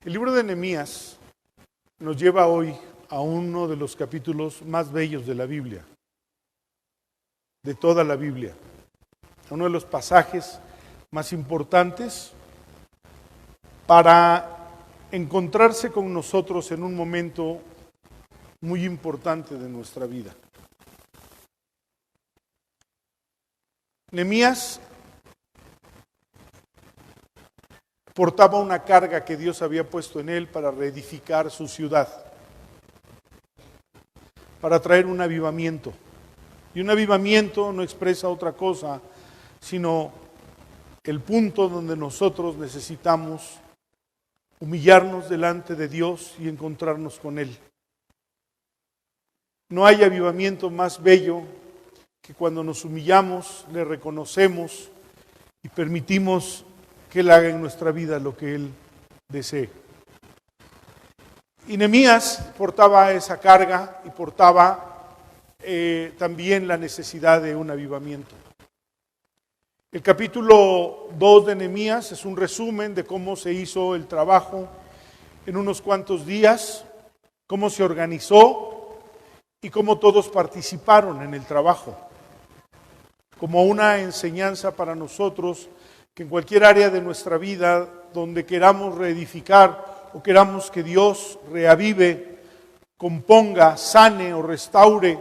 El libro de Nehemías nos lleva hoy a uno de los capítulos más bellos de la Biblia, de toda la Biblia, a uno de los pasajes más importantes para encontrarse con nosotros en un momento muy importante de nuestra vida. Nehemías portaba una carga que Dios había puesto en él para reedificar su ciudad, para traer un avivamiento. Y un avivamiento no expresa otra cosa, sino el punto donde nosotros necesitamos humillarnos delante de Dios y encontrarnos con Él. No hay avivamiento más bello que cuando nos humillamos, le reconocemos y permitimos que Él haga en nuestra vida lo que Él desee. Y Nehemías portaba esa carga y portaba también la necesidad de un avivamiento. El capítulo 2 de Nehemías es un resumen de cómo se hizo el trabajo en unos cuantos días, cómo se organizó y cómo todos participaron en el trabajo. Como una enseñanza para nosotros que en cualquier área de nuestra vida donde queramos reedificar o queramos que Dios reavive, componga, sane o restaure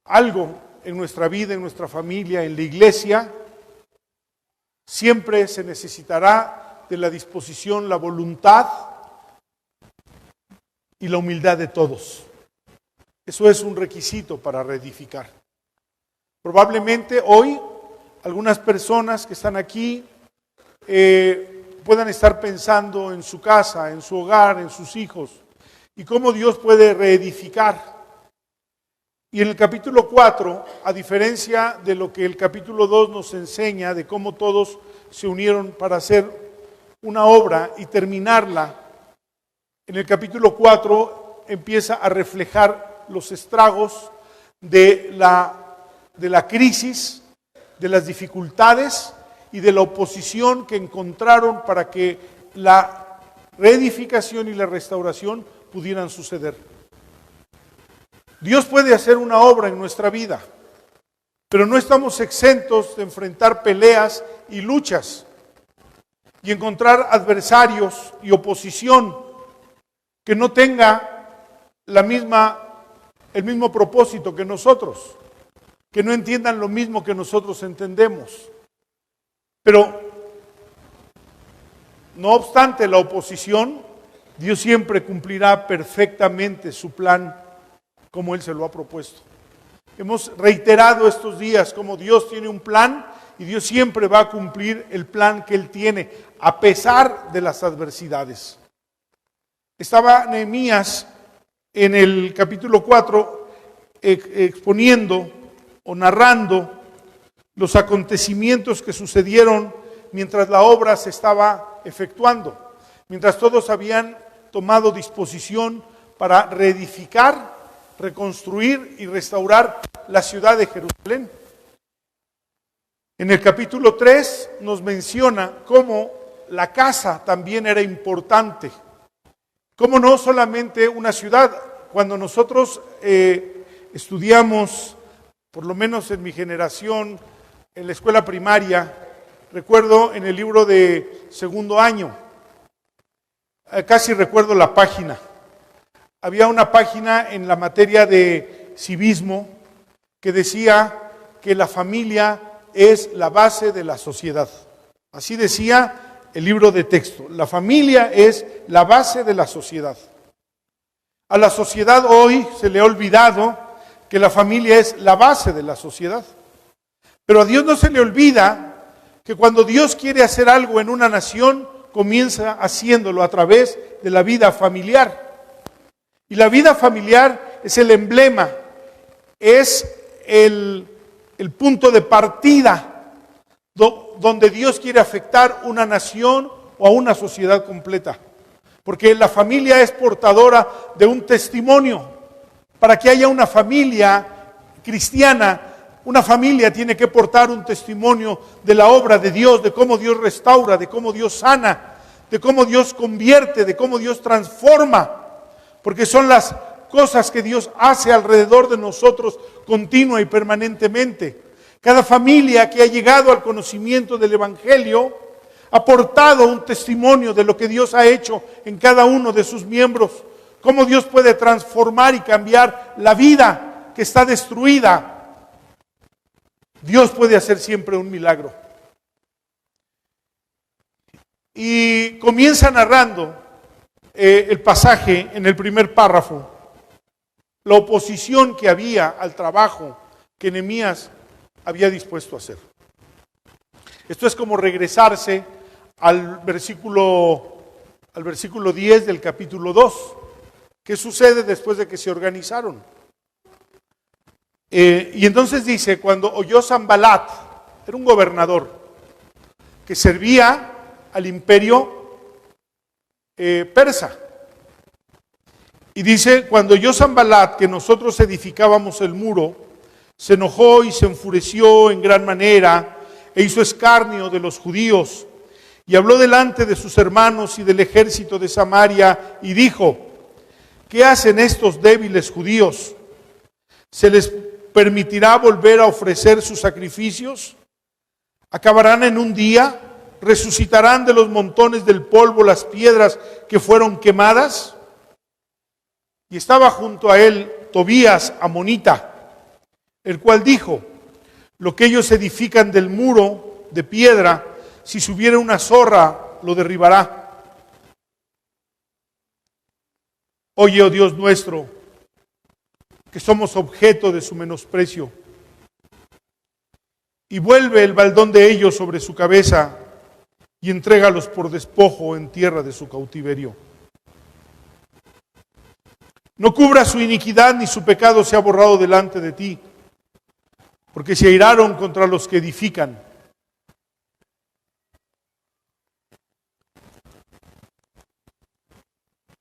algo en nuestra vida, en nuestra familia, en la iglesia, siempre se necesitará de la disposición, la voluntad y la humildad de todos. Eso es un requisito para reedificar. Probablemente hoy algunas personas que están aquí puedan estar pensando en su casa, en su hogar, en sus hijos y cómo Dios puede reedificar. Y en el capítulo 4, a diferencia de lo que el capítulo 2 nos enseña, de cómo todos se unieron para hacer una obra y terminarla, en el capítulo 4 empieza a reflejar los estragos de la crisis, de las dificultades y de la oposición que encontraron para que la reedificación y la restauración pudieran suceder. Dios puede hacer una obra en nuestra vida, pero no estamos exentos de enfrentar peleas y luchas y encontrar adversarios y oposición que no tenga el mismo propósito que nosotros, que no entiendan lo mismo que nosotros entendemos. Pero, no obstante la oposición, Dios siempre cumplirá perfectamente su plan como Él se lo ha propuesto. Hemos reiterado estos días cómo Dios tiene un plan y Dios siempre va a cumplir el plan que Él tiene, a pesar de las adversidades. Estaba Nehemías en el capítulo 4 exponiendo o narrando los acontecimientos que sucedieron mientras la obra se estaba efectuando, mientras todos habían tomado disposición para reedificar, reconstruir y restaurar la ciudad de Jerusalén. En el capítulo 3 nos menciona cómo la casa también era importante, cómo no solamente una ciudad. Cuando nosotros estudiamos, por lo menos en mi generación, en la escuela primaria, recuerdo en el libro de segundo año, casi recuerdo la página. Había una página en la materia de civismo que decía que la familia es la base de la sociedad. Así decía el libro de texto. La familia es la base de la sociedad. A la sociedad hoy se le ha olvidado que la familia es la base de la sociedad. Pero a Dios no se le olvida que cuando Dios quiere hacer algo en una nación, comienza haciéndolo a través de la vida familiar. Y la vida familiar es el emblema, es el punto de partida donde Dios quiere afectar una nación o a una sociedad completa. Porque la familia es portadora de un testimonio. Para que haya una familia cristiana, una familia tiene que portar un testimonio de la obra de Dios, de cómo Dios restaura, de cómo Dios sana, de cómo Dios convierte, de cómo Dios transforma, porque son las cosas que Dios hace alrededor de nosotros continua y permanentemente. Cada familia que ha llegado al conocimiento del Evangelio ha aportado un testimonio de lo que Dios ha hecho en cada uno de sus miembros, cómo Dios puede transformar y cambiar la vida que está destruida. Dios puede hacer siempre un milagro. Y comienza narrando el pasaje en el primer párrafo, la oposición que había al trabajo que Nehemías había dispuesto a hacer. Esto es como regresarse al versículo 10 del capítulo 2. ¿Qué sucede después de que se organizaron? Y entonces dice, cuando oyó Sanbalat, era un gobernador que servía al imperio persa. Y dice, cuando oyó Sanbalat que nosotros edificábamos el muro, se enojó y se enfureció en gran manera e hizo escarnio de los judíos. Y habló delante de sus hermanos y del ejército de Samaria y dijo, ¿qué hacen estos débiles judíos? ¿Se les permitirá volver a ofrecer sus sacrificios? ¿Acabarán en un día? ¿Resucitarán de los montones del polvo las piedras que fueron quemadas? Y estaba junto a él Tobías amonita, el cual dijo, lo que ellos edifican del muro de piedra, si subiera una zorra, lo derribará. Oye, oh Dios nuestro, que somos objeto de su menosprecio, y vuelve el baldón de ellos sobre su cabeza, y entrégalos por despojo en tierra de su cautiverio. No cubra su iniquidad, ni su pecado sea borrado delante de ti, porque se airaron contra los que edifican.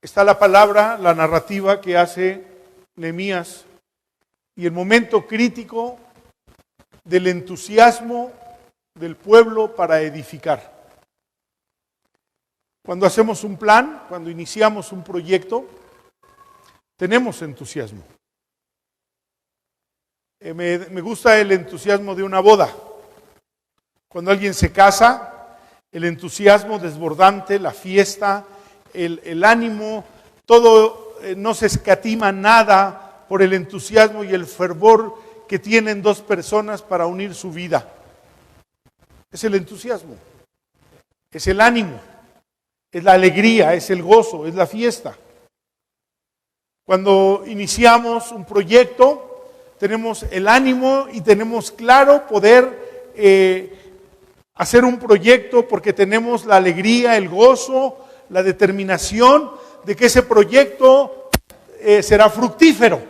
Está la palabra, la narrativa que hace Nehemías y el momento crítico del entusiasmo del pueblo para edificar. Cuando hacemos un plan, cuando iniciamos un proyecto, tenemos entusiasmo. Me gusta el entusiasmo de una boda. Cuando alguien se casa, el entusiasmo desbordante, la fiesta, el ánimo, todo, no se escatima nada por el entusiasmo y el fervor que tienen dos personas para unir su vida. Es el entusiasmo, es el ánimo, es la alegría, es el gozo, es la fiesta. Cuando iniciamos un proyecto, tenemos el ánimo y tenemos claro poder hacer un proyecto porque tenemos la alegría, el gozo, la determinación de que ese proyecto será fructífero.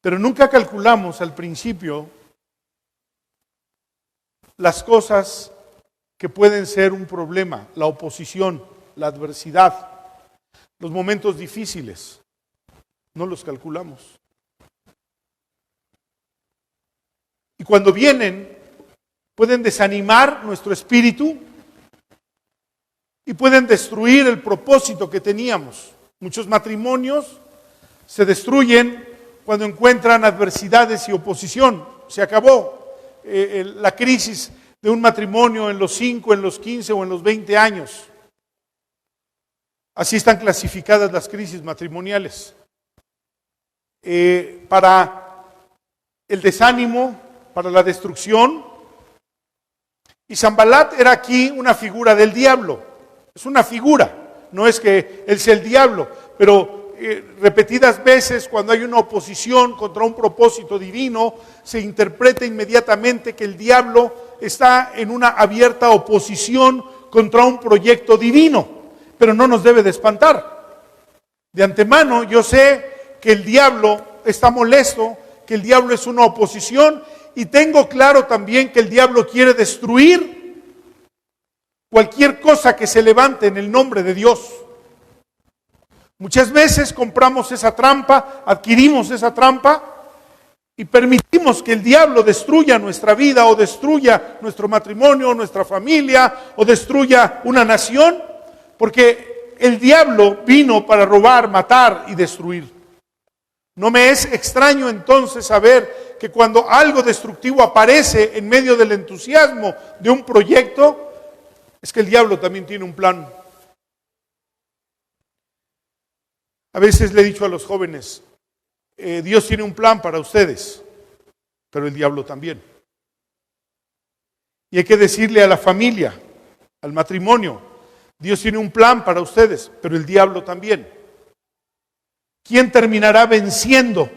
Pero nunca calculamos al principio las cosas que pueden ser un problema, la oposición, la adversidad, los momentos difíciles. No los calculamos. Y cuando vienen, pueden desanimar nuestro espíritu y pueden destruir el propósito que teníamos. Muchos matrimonios se destruyen cuando encuentran adversidades y oposición. Se acabó la crisis de un matrimonio en los 5, en los 15 o en los 20 años. Así están clasificadas las crisis matrimoniales. Para el desánimo, para la destrucción. Y Sanbalat era aquí una figura del diablo. Es una figura, no es que él sea el diablo, pero repetidas veces cuando hay una oposición contra un propósito divino, se interpreta inmediatamente que el diablo está en una abierta oposición contra un proyecto divino, pero no nos debe de espantar. De antemano yo sé que el diablo está molesto, que el diablo es una oposición, y tengo claro también que el diablo quiere destruir cualquier cosa que se levante en el nombre de Dios. Muchas veces compramos esa trampa, adquirimos esa trampa, y permitimos que el diablo destruya nuestra vida o destruya nuestro matrimonio, nuestra familia o destruya una nación, porque el diablo vino para robar, matar y destruir. No me es extraño entonces saber que cuando algo destructivo aparece en medio del entusiasmo de un proyecto, es que el diablo también tiene un plan. A veces le he dicho a los jóvenes, Dios tiene un plan para ustedes, pero el diablo también. Y hay que decirle a la familia, al matrimonio, Dios tiene un plan para ustedes, pero el diablo también. ¿Quién terminará venciendo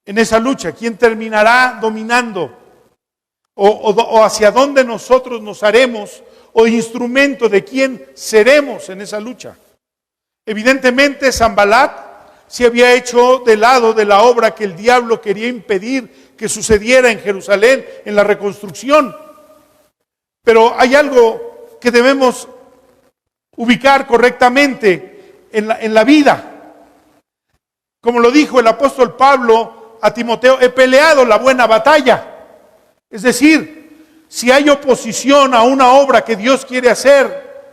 en esa lucha? ¿Quién terminará dominando? ¿O hacia dónde nosotros nos haremos? ¿O instrumento de quién seremos en esa lucha? Evidentemente Sanbalat se había hecho de lado de la obra que el diablo quería impedir que sucediera en Jerusalén, en la reconstrucción. Pero hay algo que debemos ubicar correctamente en la vida. Como lo dijo el apóstol Pablo a Timoteo, he peleado la buena batalla. Es decir, si hay oposición a una obra que Dios quiere hacer,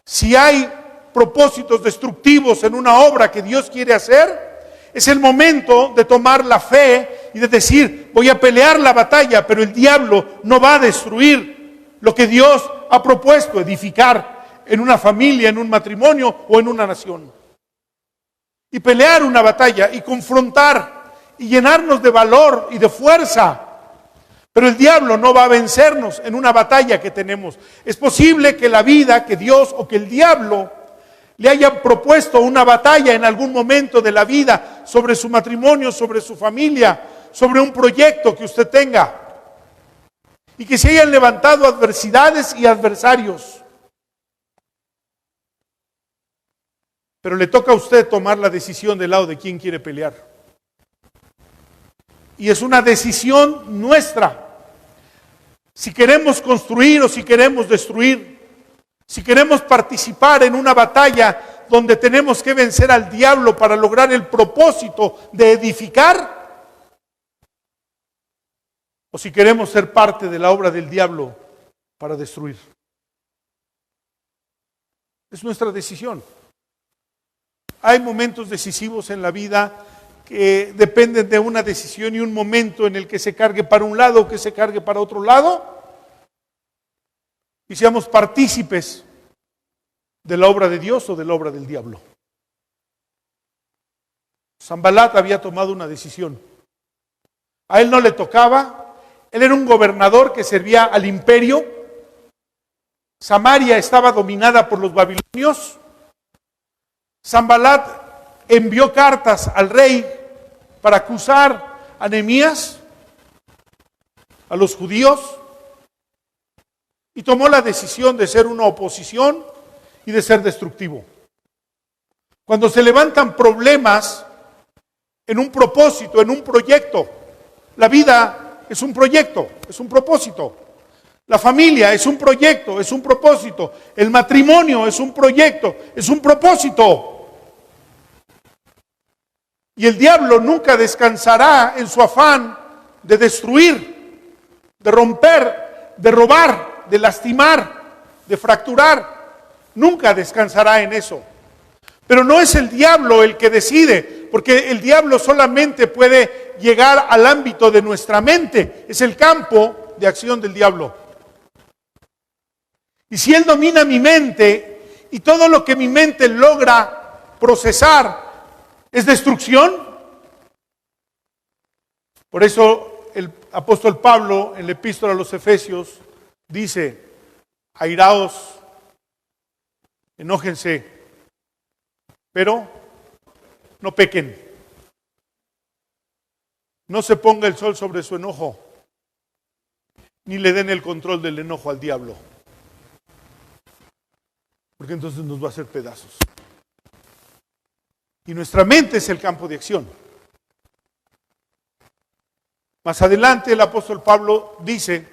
si hay propósitos destructivos en una obra que Dios quiere hacer, es el momento de tomar la fe y de decir, voy a pelear la batalla, pero el diablo no va a destruir lo que Dios ha propuesto edificar en una familia, en un matrimonio o en una nación. Y pelear una batalla y confrontar y llenarnos de valor y de fuerza. Pero el diablo no va a vencernos en una batalla que tenemos. Es posible que la vida, que Dios o que el diablo le haya propuesto una batalla en algún momento de la vida sobre su matrimonio, sobre su familia, sobre un proyecto que usted tenga. Y que se hayan levantado adversidades y adversarios. Pero le toca a usted tomar la decisión del lado de quién quiere pelear. Y es una decisión nuestra. Si queremos construir o si queremos destruir. Si queremos participar en una batalla donde tenemos que vencer al diablo para lograr el propósito de edificar. O si queremos ser parte de la obra del diablo para destruir. Es nuestra decisión. Hay momentos decisivos en la vida que dependen de una decisión y un momento en el que se cargue para un lado o que se cargue para otro lado. Y seamos partícipes de la obra de Dios o de la obra del diablo. Sanbalat había tomado una decisión. A él no le tocaba. Él era un gobernador que servía al imperio. Samaria estaba dominada por los babilonios. Sanbalat envió cartas al rey para acusar a Nehemías, a los judíos, y tomó la decisión de ser una oposición y de ser destructivo. Cuando se levantan problemas en un propósito, en un proyecto, la vida es un proyecto, es un propósito. La familia es un proyecto, es un propósito. El matrimonio es un proyecto, es un propósito. Y el diablo nunca descansará en su afán de destruir, de romper, de robar, de lastimar, de fracturar. Nunca descansará en eso. Pero no es el diablo el que decide, porque el diablo solamente puede llegar al ámbito de nuestra mente. Es el campo de acción del diablo. Y si él domina mi mente y todo lo que mi mente logra procesar es destrucción, por eso el apóstol Pablo en la epístola a los Efesios dice, airaos, enójense, pero no pequen. No se ponga el sol sobre su enojo, ni le den el control del enojo al diablo. Porque entonces nos va a hacer pedazos. Y nuestra mente es el campo de acción. Más adelante el apóstol Pablo dice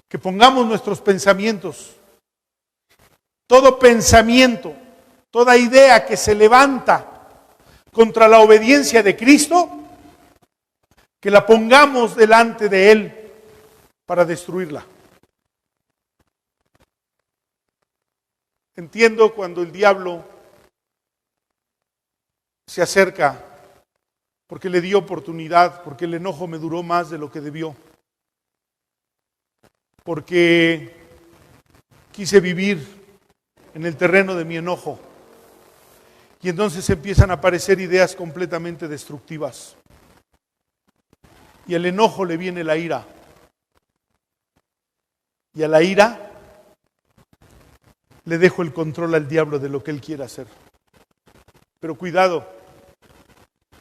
que pongamos nuestros pensamientos, todo pensamiento, toda idea que se levanta contra la obediencia de Cristo, que la pongamos delante de Él para destruirla. Entiendo cuando el diablo se acerca, porque le di oportunidad, porque el enojo me duró más de lo que debió, porque quise vivir en el terreno de mi enojo, y entonces empiezan a aparecer ideas completamente destructivas, y al enojo le viene la ira, y a la ira le dejo el control al diablo de lo que él quiera hacer. Pero cuidado,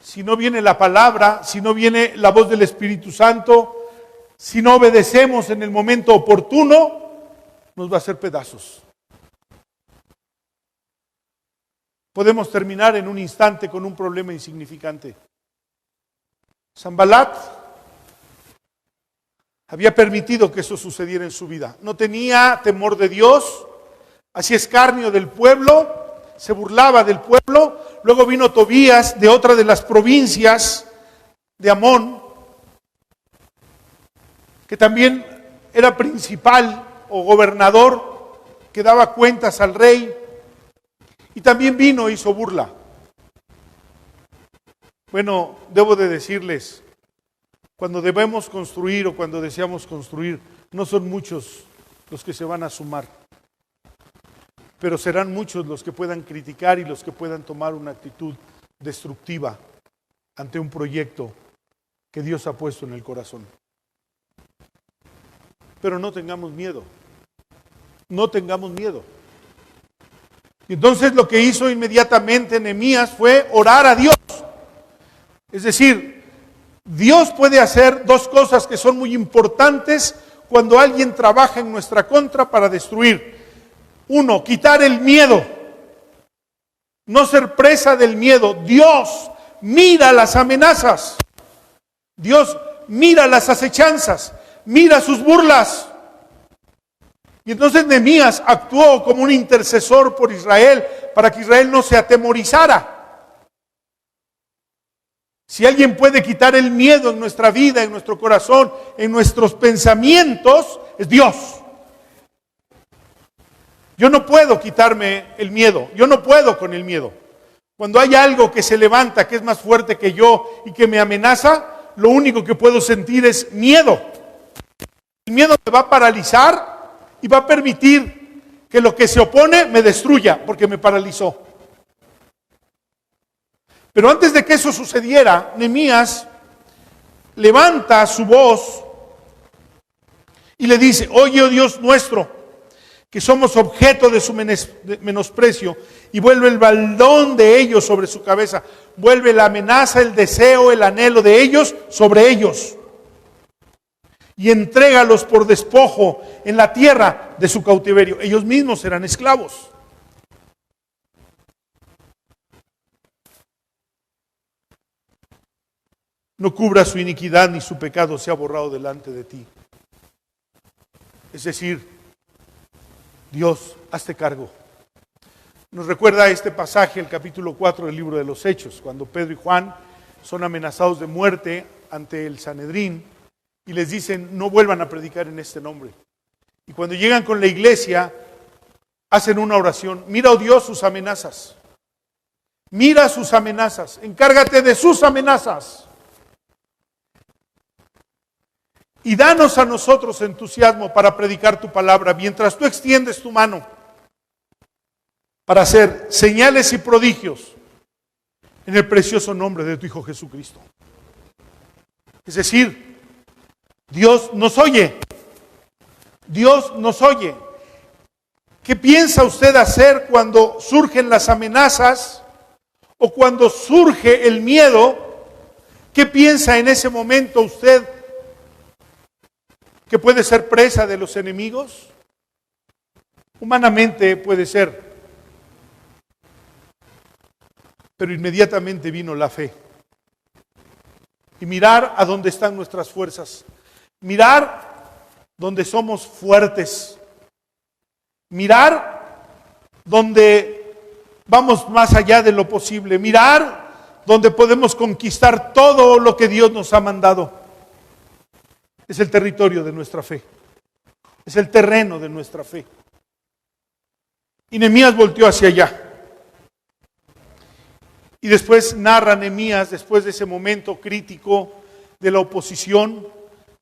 si no viene la palabra, si no viene la voz del Espíritu Santo, si no obedecemos en el momento oportuno, nos va a hacer pedazos. Podemos terminar en un instante con un problema insignificante. Sanbalat había permitido que eso sucediera en su vida. No tenía temor de Dios, hacía escarnio del pueblo, se burlaba del pueblo. Luego vino Tobías de otra de las provincias de Amón, que también era principal o gobernador, que daba cuentas al rey, y también vino e hizo burla. Bueno, debo de decirles, cuando debemos construir o cuando deseamos construir, no son muchos los que se van a sumar, pero serán muchos los que puedan criticar y los que puedan tomar una actitud destructiva ante un proyecto que Dios ha puesto en el corazón. Pero no tengamos miedo, no tengamos miedo. Y entonces lo que hizo inmediatamente Nehemías fue orar a Dios. Es decir, Dios puede hacer dos cosas que son muy importantes cuando alguien trabaja en nuestra contra para destruir. Uno, quitar el miedo, no ser presa del miedo. Dios mira las amenazas, Dios mira las acechanzas, mira sus burlas. Y entonces Nehemías actuó como un intercesor por Israel para que Israel no se atemorizara. Si alguien puede quitar el miedo en nuestra vida, en nuestro corazón, en nuestros pensamientos, es Dios. Yo no puedo quitarme el miedo, yo no puedo con el miedo. Cuando hay algo que se levanta, que es más fuerte que yo y que me amenaza, lo único que puedo sentir es miedo. El miedo me va a paralizar y va a permitir que lo que se opone me destruya, porque me paralizó. Pero antes de que eso sucediera, Nehemías levanta su voz y le dice: oye, oh Dios nuestro, que somos objeto de su menosprecio, y vuelve el baldón de ellos sobre su cabeza, vuelve la amenaza, el deseo, el anhelo de ellos sobre ellos, y entrégalos por despojo en la tierra de su cautiverio. Ellos mismos serán esclavos. No cubra su iniquidad, ni su pecado sea borrado delante de ti. Es decir, Dios, hazte cargo. Nos recuerda este pasaje, el capítulo 4 del libro de los Hechos, cuando Pedro y Juan son amenazados de muerte ante el Sanedrín y les dicen: no vuelvan a predicar en este nombre. Y cuando llegan con la iglesia, hacen una oración: mira, oh Dios, sus amenazas. Mira sus amenazas, encárgate de sus amenazas. Y danos a nosotros entusiasmo para predicar tu palabra, mientras tú extiendes tu mano para hacer señales y prodigios en el precioso nombre de tu Hijo Jesucristo. Es decir, Dios nos oye. Dios nos oye. ¿Qué piensa usted hacer cuando surgen las amenazas o cuando surge el miedo? ¿Qué piensa en ese momento usted? ¿Que puede ser presa de los enemigos? Humanamente puede ser. Pero inmediatamente vino la fe. Y mirar a dónde están nuestras fuerzas. Mirar donde somos fuertes. Mirar donde vamos más allá de lo posible. Mirar donde podemos conquistar todo lo que Dios nos ha mandado. Es el territorio de nuestra fe. Es el terreno de nuestra fe. Y Nehemías volteó hacia allá. Y después narra Nehemías, después de ese momento crítico de la oposición,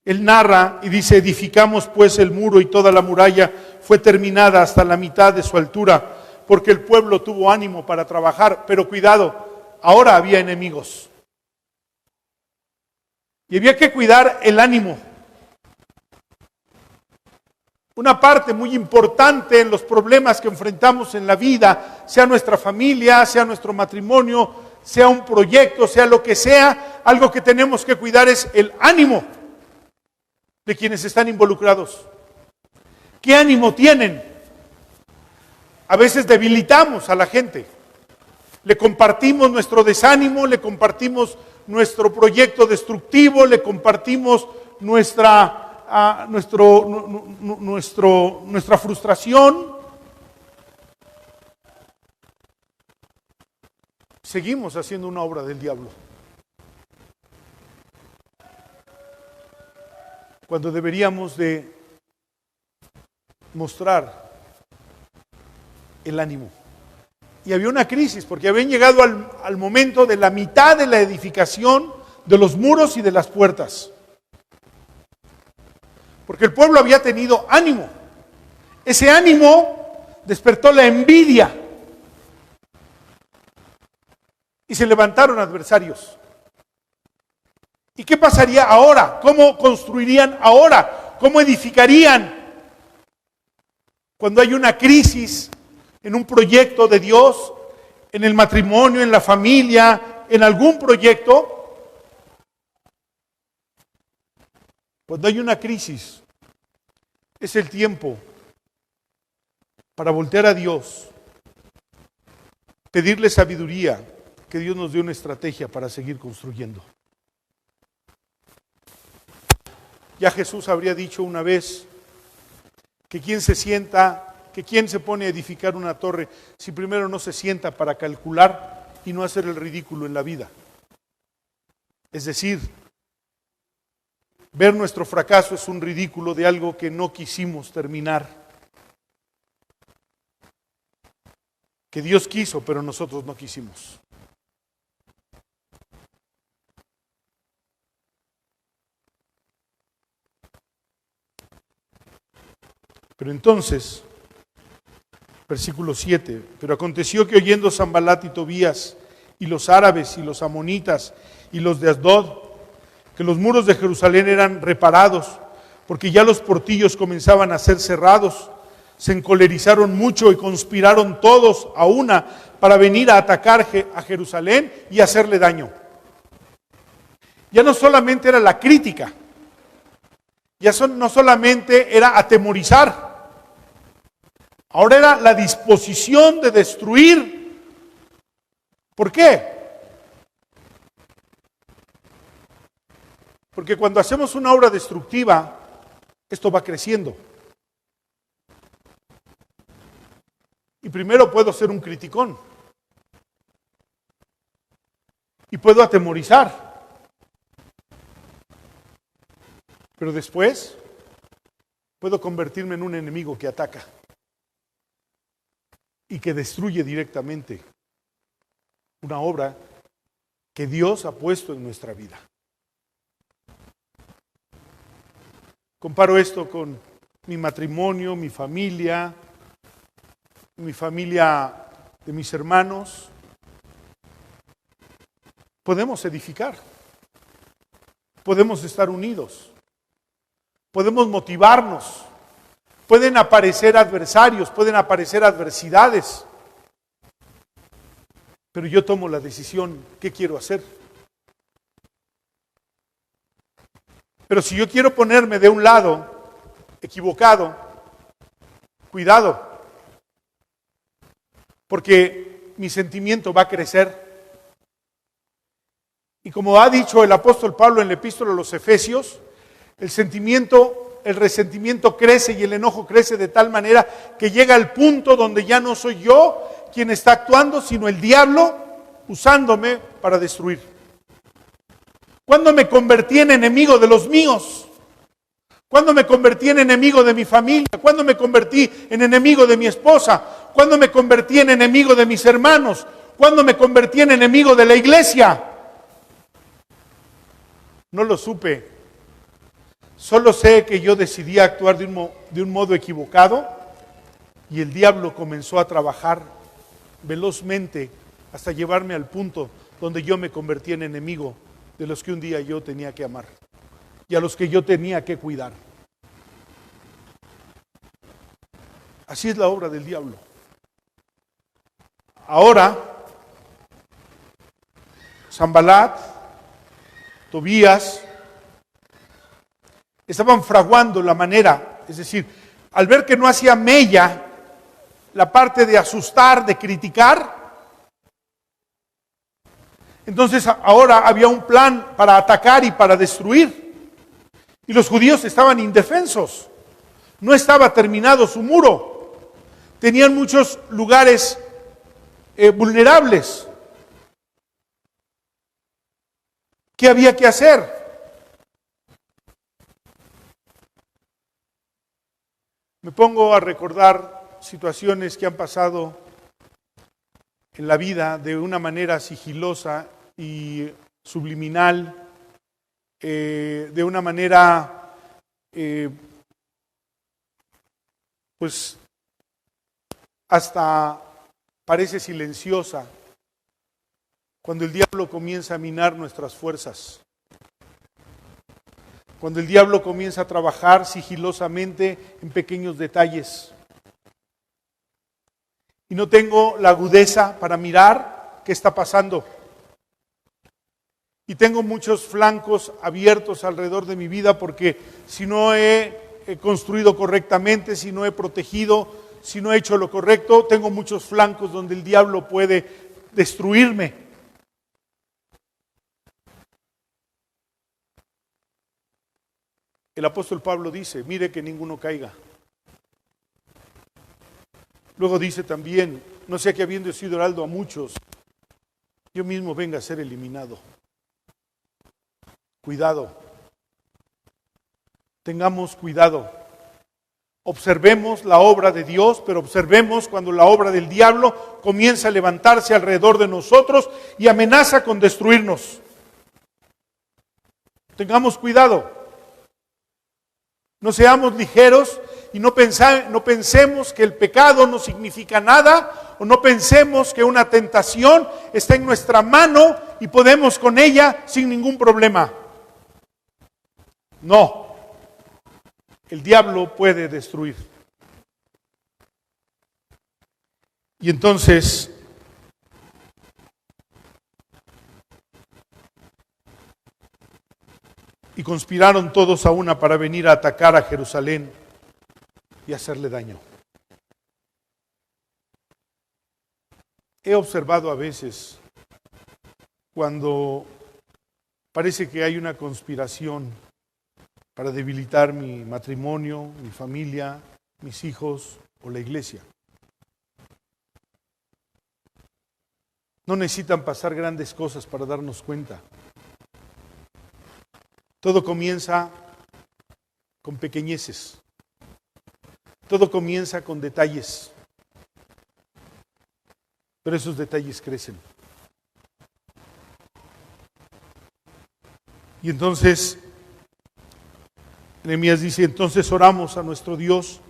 él narra y dice: edificamos pues el muro y toda la muralla fue terminada hasta la mitad de su altura, porque el pueblo tuvo ánimo para trabajar. Pero cuidado, ahora había enemigos. Y había que cuidar el ánimo. Una parte muy importante en los problemas que enfrentamos en la vida, sea nuestra familia, sea nuestro matrimonio, sea un proyecto, sea lo que sea, algo que tenemos que cuidar es el ánimo de quienes están involucrados. ¿Qué ánimo tienen? A veces debilitamos a la gente. Le compartimos nuestro desánimo, le compartimos nuestro proyecto destructivo, le compartimos nuestra frustración. Seguimos haciendo una obra del diablo. Cuando deberíamos de mostrar el ánimo. Y había una crisis, porque habían llegado al momento de la mitad de la edificación de los muros y de las puertas. Porque el pueblo había tenido ánimo. Ese ánimo despertó la envidia. Y se levantaron adversarios. ¿Y qué pasaría ahora? ¿Cómo construirían ahora? ¿Cómo edificarían? Cuando hay una crisis en un proyecto de Dios, en el matrimonio, en la familia, en algún proyecto. Cuando hay una crisis, es el tiempo para voltear a Dios, pedirle sabiduría, que Dios nos dé una estrategia para seguir construyendo. Ya Jesús habría dicho una vez que quién se pone a edificar una torre si primero no se sienta para calcular y no hacer el ridículo en la vida. Es decir, ver nuestro fracaso es un ridículo de algo que no quisimos terminar. Que Dios quiso, pero nosotros no quisimos. Pero entonces, versículo 7, pero aconteció que oyendo Sanbalat y Tobías y los árabes y los amonitas y los de Asdod, que los muros de Jerusalén eran reparados, porque ya los portillos comenzaban a ser cerrados, se encolerizaron mucho y conspiraron todos a una para venir a atacar a Jerusalén y hacerle daño. Ya no solamente era la crítica, no solamente era atemorizar, ahora era la disposición de destruir. ¿Por qué? Porque cuando hacemos una obra destructiva, esto va creciendo. Y primero puedo ser un criticón. Y puedo atemorizar. Pero después puedo convertirme en un enemigo que ataca y que destruye directamente una obra que Dios ha puesto en nuestra vida. Comparo esto con mi matrimonio, mi familia de mis hermanos. Podemos edificar, podemos estar unidos, podemos motivarnos, pueden aparecer adversarios, pueden aparecer adversidades, pero yo tomo la decisión, ¿qué quiero hacer? Pero si yo quiero ponerme de un lado equivocado, cuidado, porque mi sentimiento va a crecer. Y como ha dicho el apóstol Pablo en la epístola a los Efesios, el resentimiento crece y el enojo crece de tal manera que llega al punto donde ya no soy yo quien está actuando, sino el diablo usándome para destruir. ¿Cuándo me convertí en enemigo de los míos? ¿Cuándo me convertí en enemigo de mi familia? ¿Cuándo me convertí en enemigo de mi esposa? ¿Cuándo me convertí en enemigo de mis hermanos? ¿Cuándo me convertí en enemigo de la iglesia? No lo supe. Solo sé que yo decidí actuar de un modo equivocado y el diablo comenzó a trabajar velozmente hasta llevarme al punto donde yo me convertí en enemigo de los que un día yo tenía que amar y a los que yo tenía que cuidar. Así es la obra del diablo. Ahora, Sanbalat, Tobías, estaban fraguando la manera, es decir, al ver que no hacía mella la parte de asustar, de criticar, entonces ahora había un plan para atacar y para destruir. Y los judíos estaban indefensos. No estaba terminado su muro. Tenían muchos lugares vulnerables. ¿Qué había que hacer? Me pongo a recordar situaciones que han pasado en la vida de una manera sigilosa y subliminal, de una manera, pues, hasta parece silenciosa, cuando el diablo comienza a minar nuestras fuerzas, cuando el diablo comienza a trabajar sigilosamente en pequeños detalles. Y no tengo la agudeza para mirar qué está pasando. Y tengo muchos flancos abiertos alrededor de mi vida porque si no he construido correctamente, si no he protegido, si no he hecho lo correcto, tengo muchos flancos donde el diablo puede destruirme. El apóstol Pablo dice, mire que ninguno caiga. Luego dice también, no sea que habiendo sido heraldo a muchos, yo mismo venga a ser eliminado. Cuidado. Tengamos cuidado. Observemos la obra de Dios, pero observemos cuando la obra del diablo comienza a levantarse alrededor de nosotros y amenaza con destruirnos. Tengamos cuidado. No seamos ligeros y no pensemos que el pecado no significa nada, o no pensemos que una tentación está en nuestra mano y podemos con ella sin ningún problema. No, el diablo puede destruir. Y entonces, y conspiraron todos a una para venir a atacar a Jerusalén y hacerle daño. He observado a veces cuando parece que hay una conspiración para debilitar mi matrimonio, mi familia, mis hijos o la iglesia. No necesitan pasar grandes cosas para darnos cuenta. Todo comienza con pequeñeces. Todo comienza con detalles. Pero esos detalles crecen. Y entonces, Nehemías dice, entonces oramos a nuestro Dios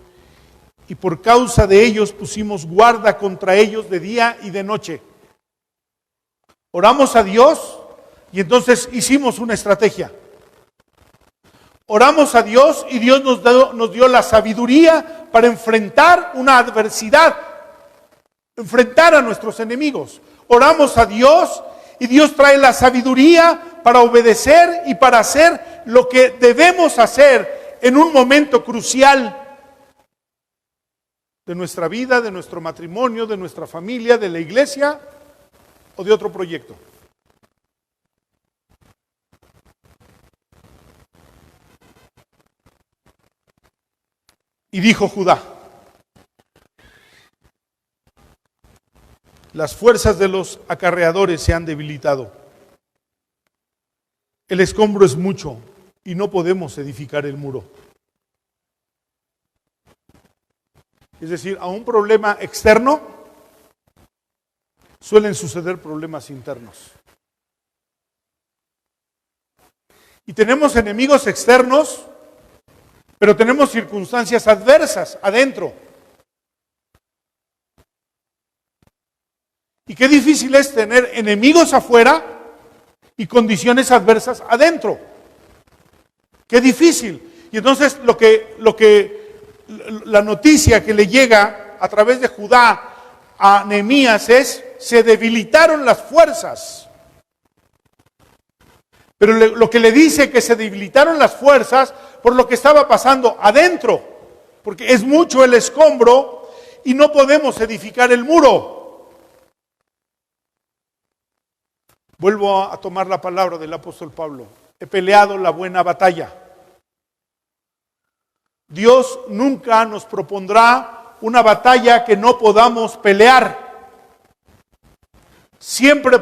y por causa de ellos pusimos guarda contra ellos de día y de noche. Oramos a Dios y entonces hicimos una estrategia. Oramos a Dios y Dios nos dio la sabiduría para enfrentar una adversidad, enfrentar a nuestros enemigos. Oramos a Dios y Dios trae la sabiduría para obedecer y para hacer lo que debemos hacer en un momento crucial de nuestra vida, de nuestro matrimonio, de nuestra familia, de la iglesia o de otro proyecto. Y dijo Judá, Las fuerzas de los acarreadores se han debilitado. El escombro es mucho y no podemos edificar el muro. Es decir, a un problema externo suelen suceder problemas internos. Y tenemos enemigos externos, pero tenemos circunstancias adversas adentro. Y qué difícil es tener enemigos afuera y condiciones adversas adentro. Qué difícil. Y entonces la noticia que le llega a través de Judá a Nehemías es: se debilitaron las fuerzas. Pero lo que le dice que se debilitaron las fuerzas por lo que estaba pasando adentro, porque es mucho el escombro y no podemos edificar el muro. Vuelvo a tomar la palabra del apóstol Pablo. He peleado la buena batalla. Dios nunca nos propondrá una batalla que no podamos pelear. Siempre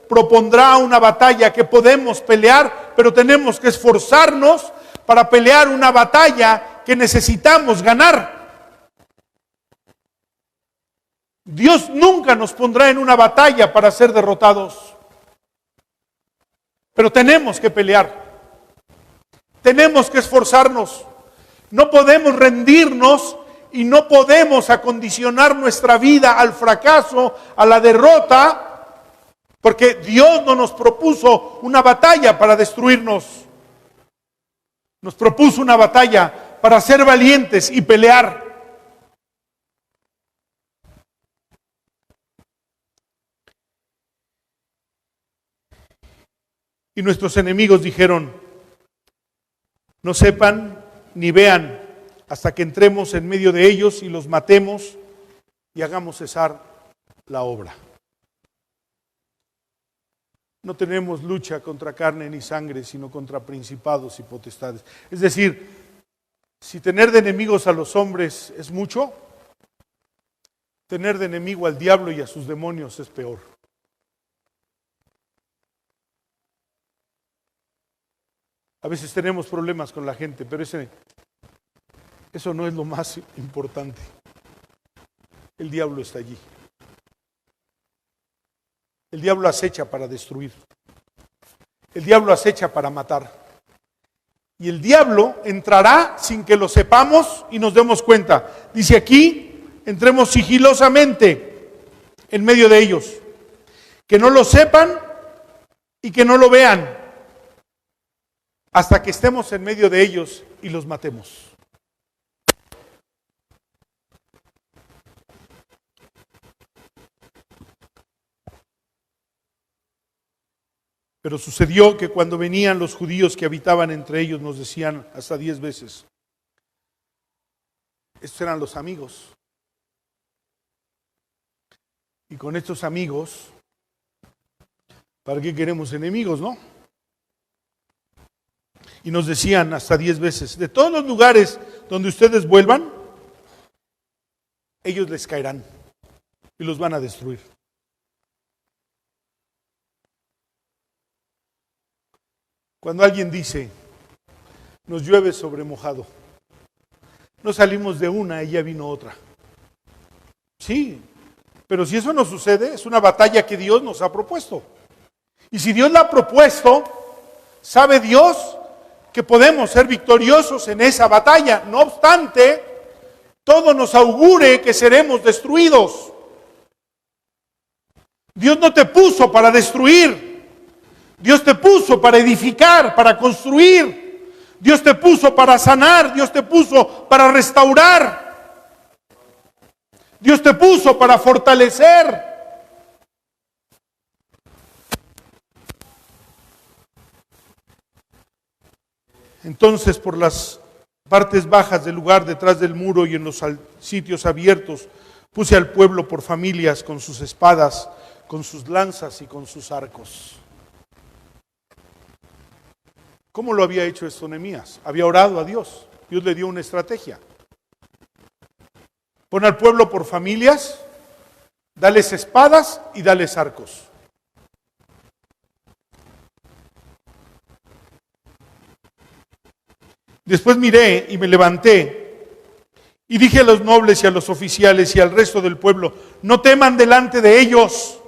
propondrá una batalla que podemos pelear, pero tenemos que esforzarnos para pelear una batalla que necesitamos ganar. Dios nunca nos pondrá en una batalla para ser derrotados. Pero tenemos que pelear. Tenemos que esforzarnos. No podemos rendirnos y no podemos acondicionar nuestra vida al fracaso, a la derrota, porque Dios no nos propuso una batalla para destruirnos. Nos propuso una batalla para ser valientes y pelear. Y nuestros enemigos dijeron: no sepan ni vean hasta que entremos en medio de ellos y los matemos y hagamos cesar la obra. No tenemos lucha contra carne ni sangre, sino contra principados y potestades. Es decir, si tener de enemigos a los hombres es mucho, tener de enemigo al diablo y a sus demonios es peor. A veces tenemos problemas con la gente, pero eso no es lo más importante. El diablo está allí. El diablo acecha para destruir. El diablo acecha para matar. Y el diablo entrará sin que lo sepamos y nos demos cuenta. Dice aquí: entremos sigilosamente en medio de ellos. Que no lo sepan y que no lo vean, hasta que estemos en medio de ellos y los matemos. Pero sucedió que cuando venían los judíos que habitaban entre ellos, nos decían hasta 10 veces. Estos eran los amigos. Y con estos amigos, ¿para qué queremos enemigos, no? Y nos decían hasta 10 veces: de todos los lugares donde ustedes vuelvan, ellos les caerán y los van a destruir. Cuando alguien dice: nos llueve sobre mojado, no salimos de una y ya vino otra. Sí, pero si eso no sucede, es una batalla que Dios nos ha propuesto. Y si Dios la ha propuesto, sabe Dios que podemos ser victoriosos en esa batalla. No obstante, todo nos augure que seremos destruidos. Dios no te puso para destruir. Dios te puso para edificar, para construir. Dios te puso para sanar. Dios te puso para restaurar. Dios te puso para fortalecer. Entonces, por las partes bajas del lugar, detrás del muro y en los sitios abiertos, puse al pueblo por familias con sus espadas, con sus lanzas y con sus arcos. ¿Cómo lo había hecho esto Nehemías? Había orado a Dios. Dios le dio una estrategia. Pon al pueblo por familias, Dales espadas y dales arcos. Después miré y me levanté y dije a los nobles y a los oficiales y al resto del pueblo: no teman delante de ellos.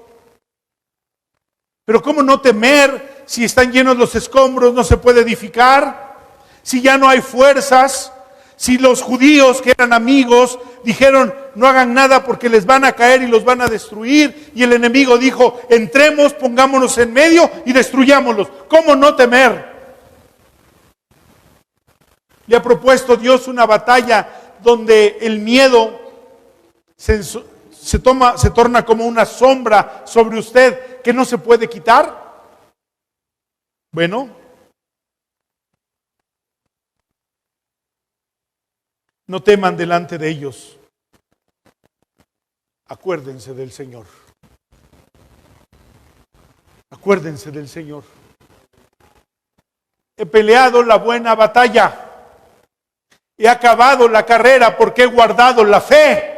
Pero ¿cómo no temer si están llenos los escombros, no se puede edificar? Si ya no hay fuerzas, si los judíos que eran amigos dijeron: no hagan nada porque les van a caer y los van a destruir, y el enemigo dijo: entremos, pongámonos en medio y destruyámoslos. ¿Cómo no temer? Le ha propuesto Dios una batalla donde el miedo se torna como una sombra sobre usted que no se puede quitar. Bueno, no teman delante de ellos. Acuérdense del Señor. Acuérdense del Señor. He peleado la buena batalla. He acabado la carrera porque he guardado la fe.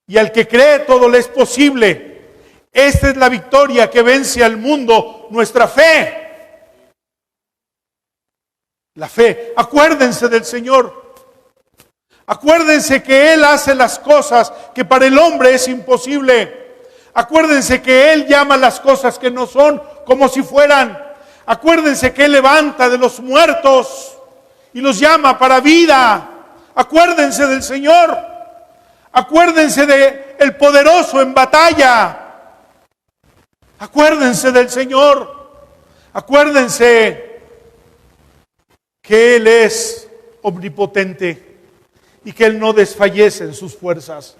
Y al que cree todo le es posible. Esta es la victoria que vence al mundo, nuestra fe. La fe. Acuérdense del Señor. Acuérdense que Él hace las cosas que para el hombre es imposible. Acuérdense que Él llama las cosas que no son como si fueran. Acuérdense que Él levanta de los muertos y los llama para vida. Acuérdense del Señor. Acuérdense de el poderoso en batalla. Acuérdense del Señor. Acuérdense que Él es omnipotente y que Él no desfallece en sus fuerzas.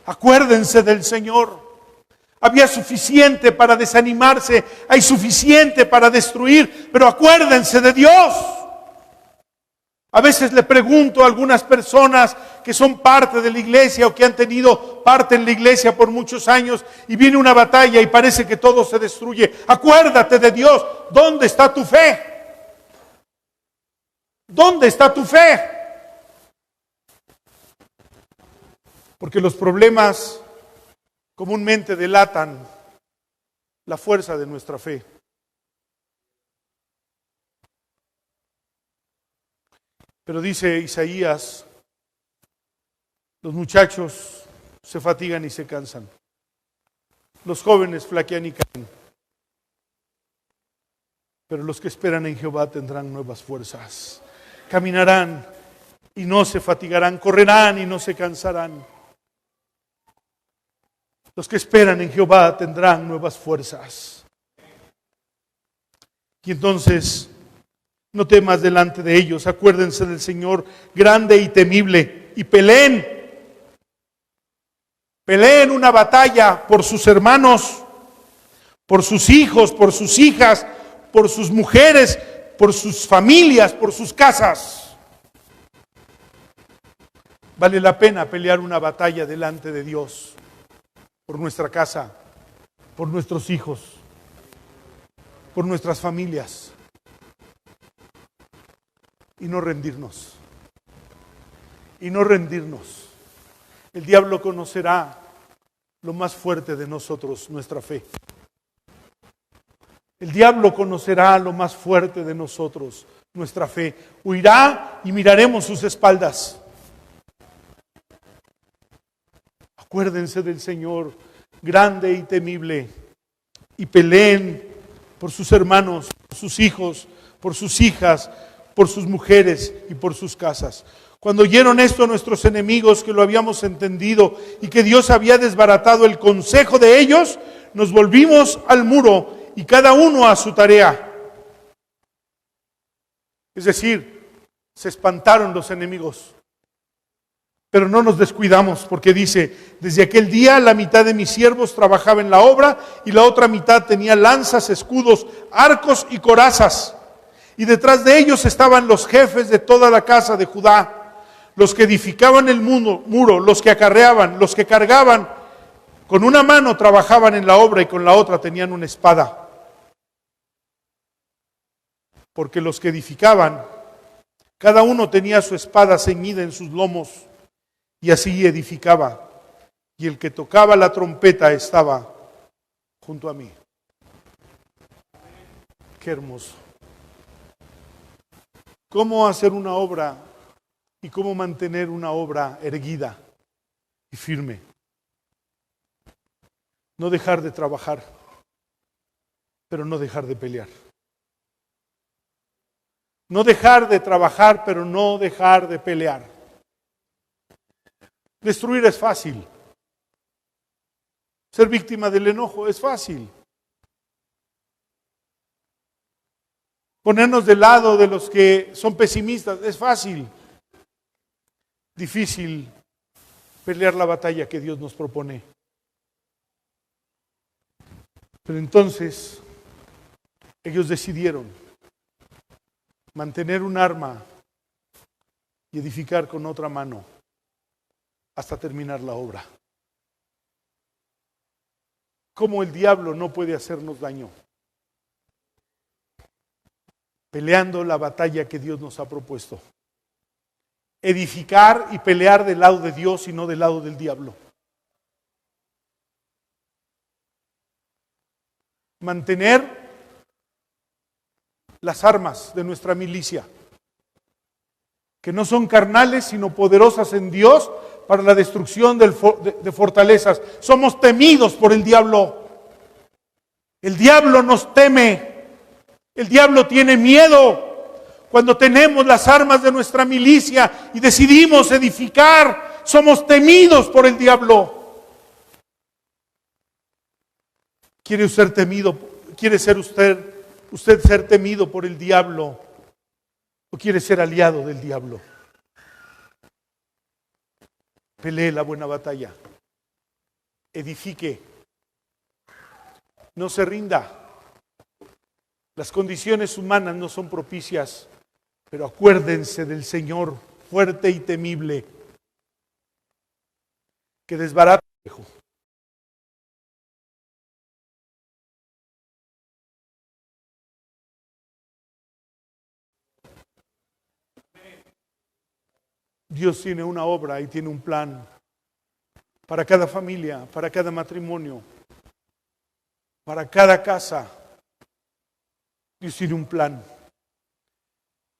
Acuérdense del Señor. Había suficiente para desanimarse, hay suficiente para destruir, pero acuérdense de Dios. A veces le pregunto a algunas personas que son parte de la iglesia o que han tenido parte en la iglesia por muchos años y viene una batalla y parece que todo se destruye. Acuérdate de Dios. ¿Dónde está tu fe? ¿Dónde está tu fe? Porque los problemas comúnmente delatan la fuerza de nuestra fe. Pero dice Isaías, los muchachos se fatigan y se cansan. Los jóvenes flaquean y caen. Pero los que esperan en Jehová tendrán nuevas fuerzas. Caminarán y no se fatigarán, correrán y no se cansarán. Los que esperan en Jehová tendrán nuevas fuerzas. Y entonces, no temas delante de ellos. Acuérdense del Señor grande y temible. Y peleen. Peleen una batalla por sus hermanos, por sus hijos, por sus hijas, por sus mujeres, por sus familias, por sus casas. Vale la pena pelear una batalla delante de Dios. Por nuestra casa, por nuestros hijos, por nuestras familias. Y no rendirnos. Y no rendirnos. El diablo conocerá lo más fuerte de nosotros, nuestra fe. El diablo conocerá lo más fuerte de nosotros, nuestra fe. Huirá y miraremos sus espaldas. Acuérdense del Señor grande y temible y peleen por sus hermanos, por sus hijos, por sus hijas, por sus mujeres y por sus casas. Cuando oyeron esto nuestros enemigos, que lo habíamos entendido y que Dios había desbaratado el consejo de ellos, nos volvimos al muro y cada uno a su tarea. Es decir, se espantaron los enemigos. Pero no nos descuidamos porque dice, desde aquel día la mitad de mis siervos trabajaba en la obra y la otra mitad tenía lanzas, escudos, arcos y corazas. Y detrás de ellos estaban los jefes de toda la casa de Judá, los que edificaban el muro, los que acarreaban, los que cargaban. Con una mano trabajaban en la obra y con la otra tenían una espada. Porque los que edificaban, cada uno tenía su espada ceñida en sus lomos. Y así edificaba. y el que tocaba la trompeta estaba junto a mí. Qué hermoso. ¿Cómo hacer una obra y cómo mantener una obra erguida y firme? No dejar de trabajar, pero no dejar de pelear. No dejar de trabajar, pero no dejar de pelear. Destruir es fácil. Ser víctima del enojo es fácil. Ponernos del lado de los que son pesimistas es fácil. Difícil pelear la batalla que Dios nos propone. Pero entonces ellos decidieron mantener un arma y edificar con otra mano hasta terminar la obra. ¿Cómo el diablo no puede hacernos daño? Peleando la batalla que Dios nos ha propuesto. Edificar y pelear del lado de Dios y no del lado del diablo. Mantener las armas de nuestra milicia, que no son carnales, sino poderosas en Dios para la destrucción de fortalezas. Somos temidos por el diablo. El diablo nos teme. El diablo tiene miedo. Cuando tenemos las armas de nuestra milicia y decidimos edificar, somos temidos por el diablo. ¿Quiere usted temido? ¿Quiere ser usted ser temido por el diablo? ¿O quiere ser aliado del diablo? Pelee la buena batalla. Edifique. No se rinda. Las condiciones humanas no son propicias, pero acuérdense del Señor fuerte y temible, que desbarata el viejo. Dios tiene una obra y tiene un plan para cada familia, para cada matrimonio, para cada casa. Dios tiene un plan.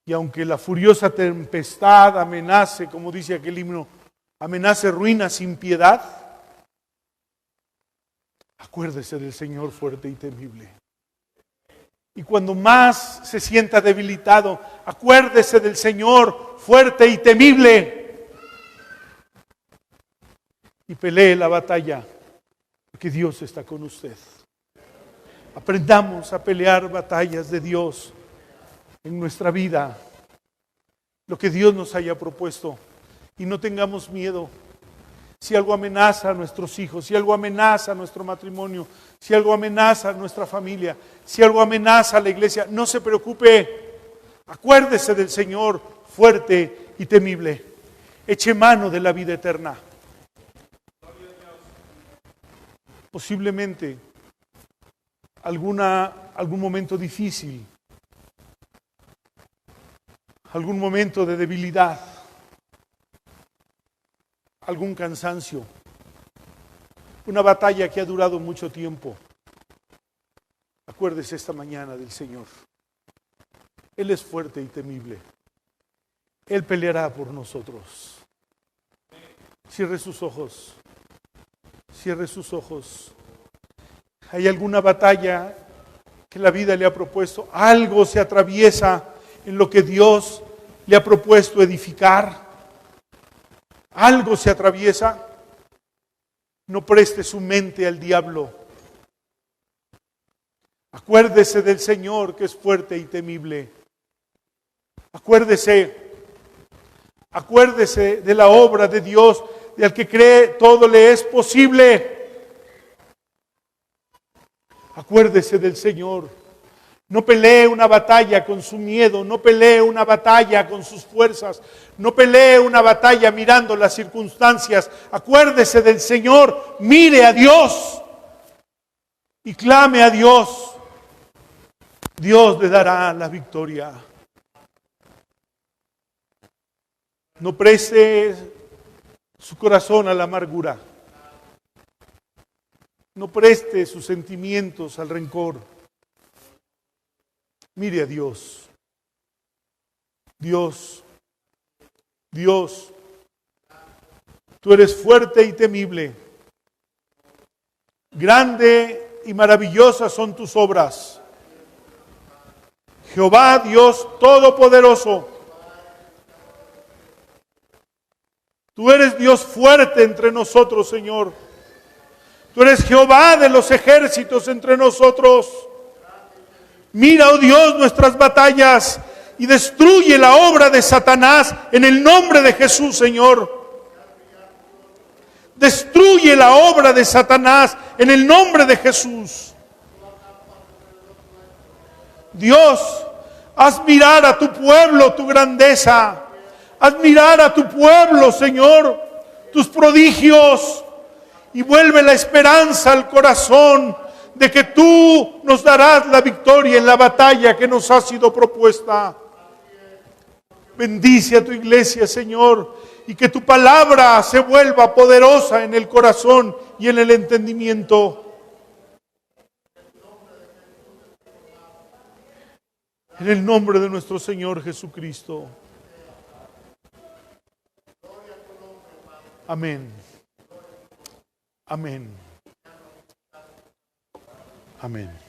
Y aunque la furiosa tempestad amenace, como dice aquel himno, amenace ruina sin piedad, acuérdese del Señor fuerte y temible. Y cuando más se sienta debilitado, acuérdese del Señor fuerte y temible. Y pelee la batalla, porque Dios está con usted. Aprendamos a pelear batallas de Dios en nuestra vida, lo que Dios nos haya propuesto, y no tengamos miedo. Si algo amenaza a nuestros hijos, si algo amenaza a nuestro matrimonio, si algo amenaza a nuestra familia, si algo amenaza a la iglesia, no se preocupe. Acuérdese del Señor fuerte y temible. Eche mano de la vida eterna. Posiblemente algún momento difícil, algún momento de debilidad, algún cansancio, una batalla que ha durado mucho tiempo. Acuérdese esta mañana del Señor. Él es fuerte y temible. Él peleará por nosotros. Cierre sus ojos. Cierre sus ojos. ¿Hay alguna batalla que la vida le ha propuesto? Algo se atraviesa en lo que Dios le ha propuesto edificar. Algo se atraviesa. No preste su mente al diablo. Acuérdese del Señor que es fuerte y temible. Acuérdese de la obra de Dios, de al que cree todo le es posible. Acuérdese del Señor. No pelee una batalla con su miedo, no pelee una batalla con sus fuerzas, no pelee una batalla mirando las circunstancias. Acuérdese del Señor, mire a Dios y clame a Dios. Dios le dará la victoria. No preste su corazón a la amargura. No preste sus sentimientos al rencor. Mire a Dios. Dios, Dios, tú eres fuerte y temible. Grande y maravillosas son tus obras. Jehová Dios Todopoderoso. Tú eres Dios fuerte entre nosotros, Señor. Tú eres Jehová de los ejércitos entre nosotros. Mira, oh Dios, nuestras batallas y destruye la obra de Satanás en el nombre de Jesús, Señor. Destruye la obra de Satanás en el nombre de Jesús. Dios, haz mirar a tu pueblo tu grandeza. Haz mirar a tu pueblo, Señor, tus prodigios. Y vuelve la esperanza al corazón de que tú nos darás la victoria en la batalla que nos ha sido propuesta. Bendice a tu iglesia, Señor, y que tu palabra se vuelva poderosa en el corazón y en el entendimiento. En el nombre de nuestro Señor Jesucristo. Amén. Amén. Amén.